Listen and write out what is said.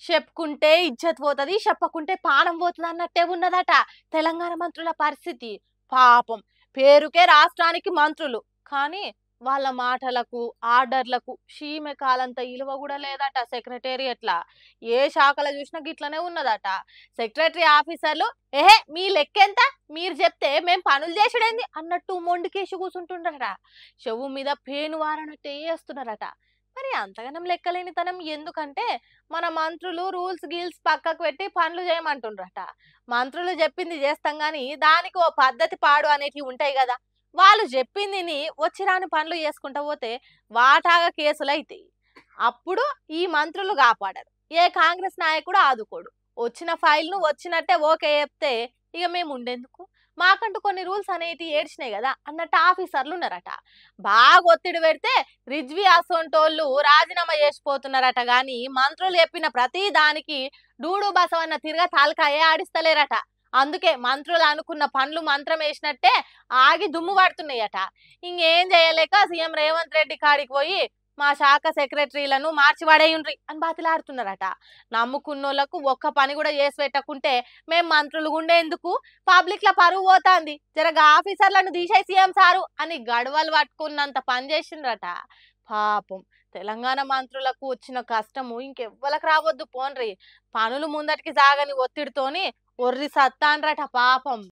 చెప్పుకుంటే ఇజ్జత్ పోతది, చెప్పకుంటే పానం పోతది అన్నట్టే ఉన్నదట తెలంగాణ మంత్రుల పరిస్థితి. పాపం పేరుకే రాష్ట్రానికి మంత్రులు, కానీ వాళ్ళ మాటలకు, ఆర్డర్లకు షీమె కాలంత ఇలువ కూడా లేదట సెక్రటేరియట్ల. ఏ శాఖలో చూసినా గిట్లనే ఉన్నదట. సెక్రటరీ ఆఫీసర్లు మీ లెక్కెంత, మీరు చెప్తే మేం పనులు చేసుడేంది అన్నట్టు మొండికేసి కూర్చుంటుండ్రట. చెవు మీద పేను వారనట్టే వేస్తున్నారట. మరి అంతగనం లెక్కలేనితనం ఎందుకంటే మన మంత్రులు రూల్స్ గీల్స్ పక్కకు పెట్టి పనులు చేయమంటుండ్రట. మంత్రులు చెప్పింది చేస్తాం గాని దానికి ఓ పద్ధతి పాడు అనేటివి ఉంటాయి కదా. వాళ్ళు చెప్పిందిని వచ్చిరాని పనులు చేసుకుంటా పోతే వాటాగా కేసులు అయితాయి. అప్పుడు ఈ మంత్రులు కాపాడరు, ఏ కాంగ్రెస్ నాయకుడు ఆదుకోడు. వచ్చిన ఫైల్ ను వచ్చినట్టే ఓకే చెప్తే ఇక మేము ఉండేందుకు, మాకంటూ కొన్ని రూల్స్ అనేటివి ఏడ్చినాయి కదా అన్నట్టు ఆఫీసర్లు ఉన్నారట. బాగా ఒత్తిడి పెడితే రిజ్వి అసోంటోళ్ళు రాజీనామా చేసిపోతున్నారట. గాని మంత్రులు చెప్పిన ప్రతి దానికి డూడు బసవన్న తిరగ తాలకాయే ఆడిస్తలేరట. అందుకే మంత్రులు అనుకున్న పనులు మంత్రం వేసినట్టే ఆగి దుమ్ము పడుతున్నాయట. ఇంకేం చేయలేక సీఎం రేవంత్ రెడ్డి కాడికి పోయి మా శాఖ సెక్రటరీలను మార్చి పడేయుండ్రి అని బాతిలాడుతున్నారట. నమ్ముకున్నోళ్లకు ఒక్క పని కూడా చేసి పెట్టకుంటే మేం మంత్రులు గుండేందుకు, పబ్లిక్ ల పరువు పోతాంది, జరగ ఆఫీసర్లను తీసే సీఎం సారు అని గడవలు పట్టుకున్నంత పని చేసిండ్రట. పాపం తెలంగాణ మంత్రులకు వచ్చిన కష్టము ఇంకెవ్వలకు రావద్దు పోన్రి. పనులు ముందటికి సాగని ఒత్తిడితోని ఒర్రి సత్తాన్రట పాపం.